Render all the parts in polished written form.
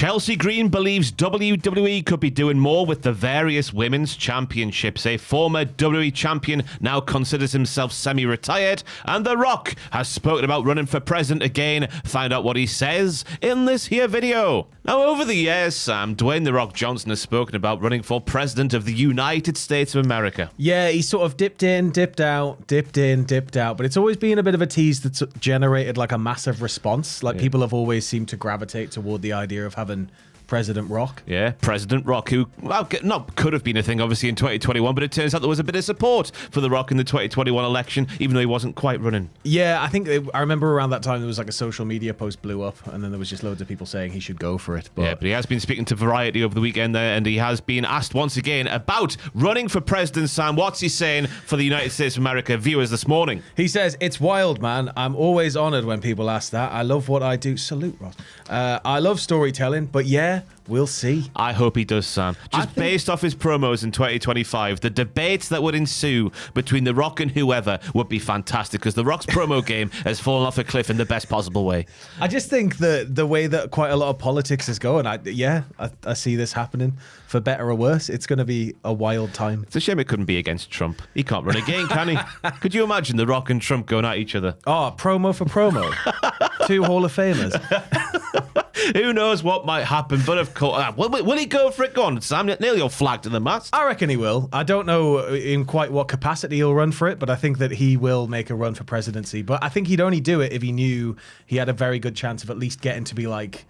Chelsea Green believes WWE could be doing more with the various women's championships. A former WWE champion now considers himself semi-retired, and The Rock has spoken about running for president again. Find out what he says in this here video. Now, over the years, Sam, Dwayne The Rock Johnson has spoken about running for president of the United States of America. Yeah, he sort of dipped in, dipped out, dipped in, dipped out, but it's always been a bit of a tease that's generated like a massive response. Like people have always seemed to gravitate toward the idea of having President Rock. Yeah, President Rock, who could have been a thing, obviously, in 2021, but it turns out there was a bit of support for The Rock in the 2021 election, even though he wasn't quite running. Yeah, I remember around that time there was like a social media post blew up, and then there was just loads of people saying he should go for it. But he has been speaking to Variety over the weekend there, and he has been asked once again about running for president, Sam. What's he saying for the United States of America viewers this morning? He says, "It's wild, man. I'm always honored when people ask that. I love what I do." Salute, Ross. I love storytelling, but yeah, we'll see. I hope he does, Sam. Just based off his promos in 2025, the debates that would ensue between The Rock and whoever would be fantastic, because The Rock's promo game has fallen off a cliff in the best possible way. I just think the way that quite a lot of politics is going, I see this happening. For better or worse, it's going to be a wild time. It's a shame it couldn't be against Trump. He can't run again, can he? Could you imagine The Rock and Trump going at each other? Oh, promo for promo. Two Hall of Famers. Who knows what might happen, but of course, will he go for it? Go on, Sam, nail your flag to the mast. I reckon he will. I don't know in quite what capacity he'll run for it, but I think that he will make a run for presidency. But I think he'd only do it if he knew he had a very good chance of at least getting to be like,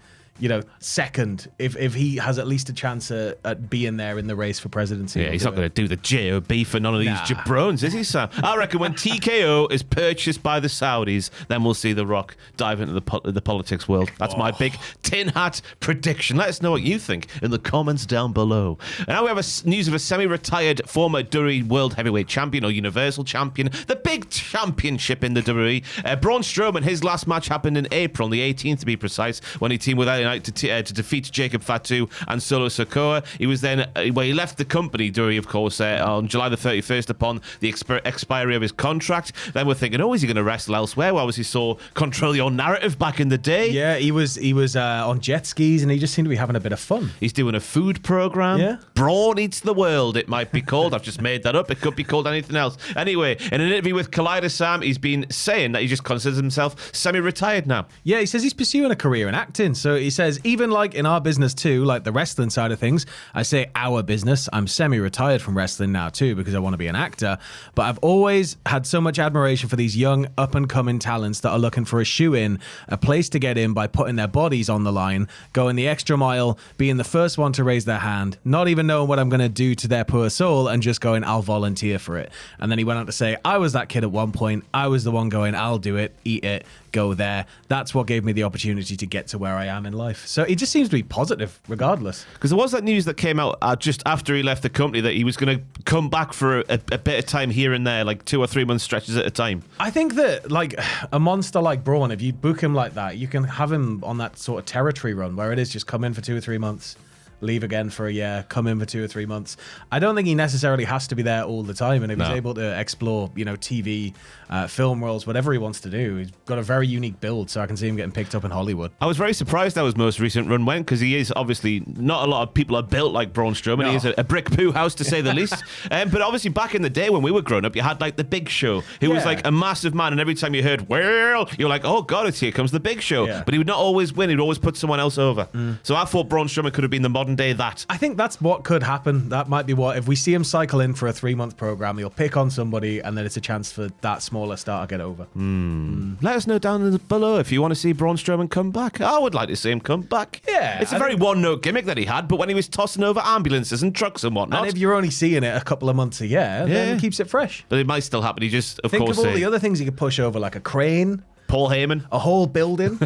second, if he has at least a chance at being there in the race for presidency. Yeah, he's not going to do the JOB for none of these jabrones, is he, Sam? I reckon when TKO is purchased by the Saudis, then we'll see The Rock dive into the politics world. That's my big tin hat prediction. Let us know what you think in the comments down below. And now we have news of a semi-retired former WWE World Heavyweight Champion or Universal Champion, the big championship in the WWE. Braun Strowman, his last match happened in April, on the 18th to be precise, when he teamed with to defeat Jacob Fatu and Solo Sikoa. He was then, he left the company, Dury, of course, on July the 31st upon the expiry of his contract. Then we're thinking, is he going to wrestle elsewhere? Well, he saw Control Your Narrative back in the day. Yeah, he was on jet skis, and he just seemed to be having a bit of fun. He's doing a food program. Yeah. Braun Eats the World, it might be called. I've just made that up. It could be called anything else. Anyway, in an interview with Collider, Sam, he's been saying that he just considers himself semi-retired now. Yeah, he says he's pursuing a career in acting. So he says, even like in our business too, like the wrestling side of things, I say our business, I'm semi-retired from wrestling now too because I want to be an actor, but I've always had so much admiration for these young up-and-coming talents that are looking for a shoe-in, a place to get in by putting their bodies on the line, going the extra mile, being the first one to raise their hand, not even knowing what I'm going to do to their poor soul, and just going, I'll volunteer for it. And then he went on to say, I was that kid at one point, I was the one going, I'll do it, eat it, go there. That's what gave me the opportunity to get to where I am in life. So he just seems to be positive regardless. Because there was that news that came out just after he left the company that he was going to come back for a bit of time here and there, like 2 or 3 month stretches at a time. I think that like a monster like Braun, if you book him like that, you can have him on that sort of territory run where it is just come in for 2 or 3 months, leave again for a year, come in for 2 or 3 months. I don't think he necessarily has to be there all the time. And if he's able to explore, TV, film roles, whatever he wants to do, he's got a very unique build. So I can see him getting picked up in Hollywood. I was very surprised how his most recent run went, because he is obviously not a lot of people are built like Braun Strowman. No. He is a brick poo house, to say the least. But obviously back in the day when we were growing up, you had like the Big Show, who was like a massive man. And every time you heard, well, you're like, oh God, here comes the Big Show. Yeah. But he would not always win. He'd always put someone else over. So I thought Braun Strowman could have been the modern day that. I think that's what could happen. That might be what, if we see him cycle in for a 3-month program, he'll pick on somebody and then it's a chance for that smaller star to get over. Let us know down below if you want to see Braun Strowman come back. I would like to see him come back. Yeah. It's a very one-note gimmick that he had, but when he was tossing over ambulances and trucks and whatnot. And if you're only seeing it a couple of months a year, then it keeps it fresh. But it might still happen. He just, of Think course... Think of all the other things he could push over, like a crane. Paul Heyman. A whole building.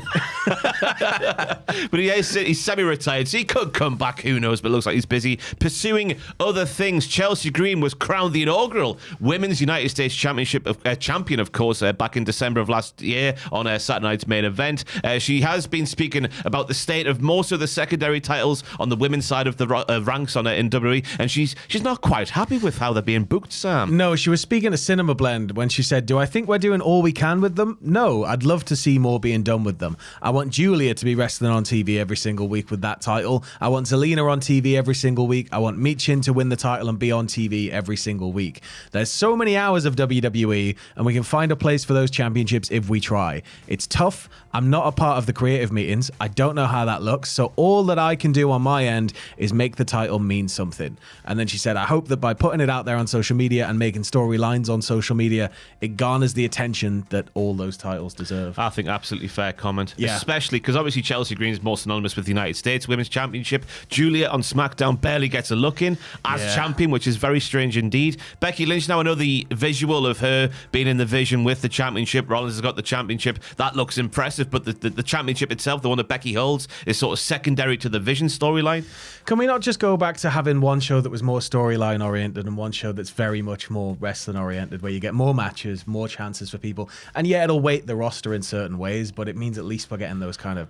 But he's semi-retired, so he could come back, who knows, but it looks like he's busy pursuing other things. Chelsea Green was crowned the inaugural Women's United States Championship champion, of course, back in December of last year on Saturday night's main event. She has been speaking about the state of most of the secondary titles on the women's side of the ranks on in WWE, and she's not quite happy with how they're being booked, Sam. No, she was speaking to Cinema Blend when she said, do I think we're doing all we can with them? No, I I'd love to see more being done with them. I want Julia to be wrestling on TV every single week with that title. I want Zelina on TV every single week. I want Michin to win the title and be on TV every single week. There's so many hours of WWE, and we can find a place for those championships if we try. It's tough. I'm not a part of the creative meetings. I don't know how that looks. So all that I can do on my end is make the title mean something. And then she said, I hope that by putting it out there on social media and making storylines on social media, it garners the attention that all those titles deserve. I think absolutely fair comment. Yeah. Especially because obviously Chelsea Green is more synonymous with the United States Women's Championship. Julia on SmackDown barely gets a look in as champion, which is very strange indeed. Becky Lynch, now I know the visual of her being in the Vision with the championship. Rollins has got the championship. That looks impressive, but the championship itself, the one that Becky holds, is sort of secondary to the Vision storyline. Can we not just go back to having one show that was more storyline oriented and one show that's very much more wrestling oriented, where you get more matches, more chances for people, and yeah, it'll weight the roster in certain ways, but it means at least we're getting those kind of,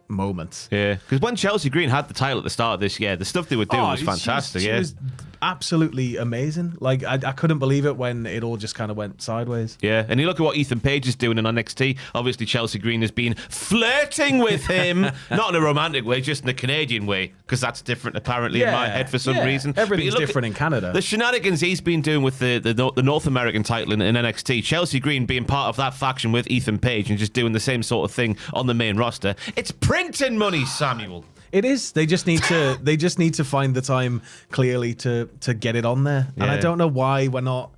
moments. Yeah, because when Chelsea Green had the title at the start of this year, the stuff they were doing was fantastic. She was absolutely amazing. Like, I couldn't believe it when it all just kind of went sideways. Yeah, and you look at what Ethan Page is doing in NXT. Obviously, Chelsea Green has been flirting with him, not in a romantic way, just in a Canadian way, because that's different apparently in my head for some reason. Everything's different in Canada. The shenanigans he's been doing with the North American title in NXT, Chelsea Green being part of that faction with Ethan Page and just doing the same sort of thing on the main roster. It's printing money, Samuel. It is. They just need to. They just need to find the time clearly to get it on there. And I don't know why we're not.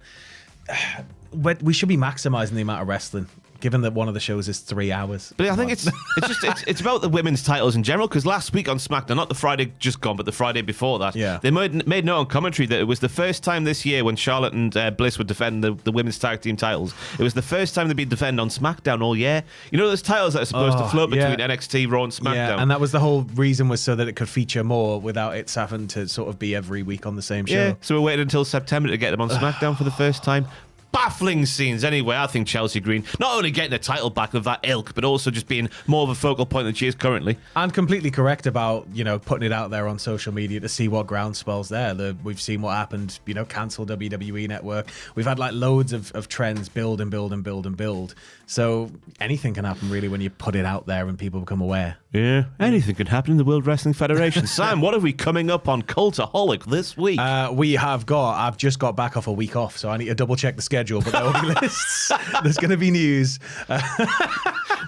We should be maximizing the amount of wrestling, given that one of the shows is 3 hours. But I think it's about the women's titles in general, because last week on SmackDown, not the Friday just gone, but the Friday before that, they made note on commentary that it was the first time this year when Charlotte and Bliss would defend the women's tag team titles. It was the first time they'd been defended on SmackDown all year. You know those titles that are supposed to float between NXT, Raw and SmackDown? Yeah, and that was the whole reason, was so that it could feature more without it having to sort of be every week on the same show. Yeah, so we're waiting until September to get them on SmackDown for the first time. Baffling scenes. Anyway, I think Chelsea Green not only getting a title back of that ilk, but also just being more of a focal point than she is currently. And completely correct about, putting it out there on social media to see what groundswell's there. We've seen what happened, cancel WWE Network. We've had like loads of trends build and build and build and build. So anything can happen really when you put it out there and people become aware. Yeah, anything can happen in the World Wrestling Federation. Sam, what are we coming up on Cultaholic this week? I've just got back off a week off, so I need to double check the schedule, but there will be lists. There's going to be news.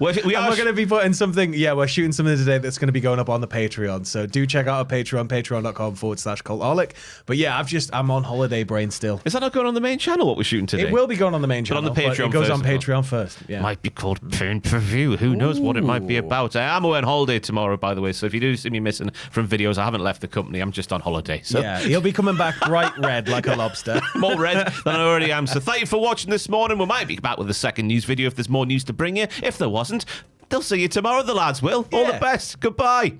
We're going to be putting something, we're shooting something today that's going to be going up on the Patreon. So do check out our Patreon, patreon.com/cultaholic. But yeah, I'm on holiday brain still. Is that not going on the main channel, what we're shooting today? It will be going on the main channel. But on the Patreon it goes first, on Patreon first. Yeah. Might be called pay-per-view. Who knows what it might be about? I'm away on holiday tomorrow, by the way, so if you do see me missing from videos, I haven't left the company. I'm just on holiday. So. Yeah, he'll be coming back bright red like a lobster. More red than I already am. So thank you for watching this morning. We might be back with a second news video if there's more news to bring you. If there wasn't, they'll see you tomorrow, the lads will. All the best. Goodbye.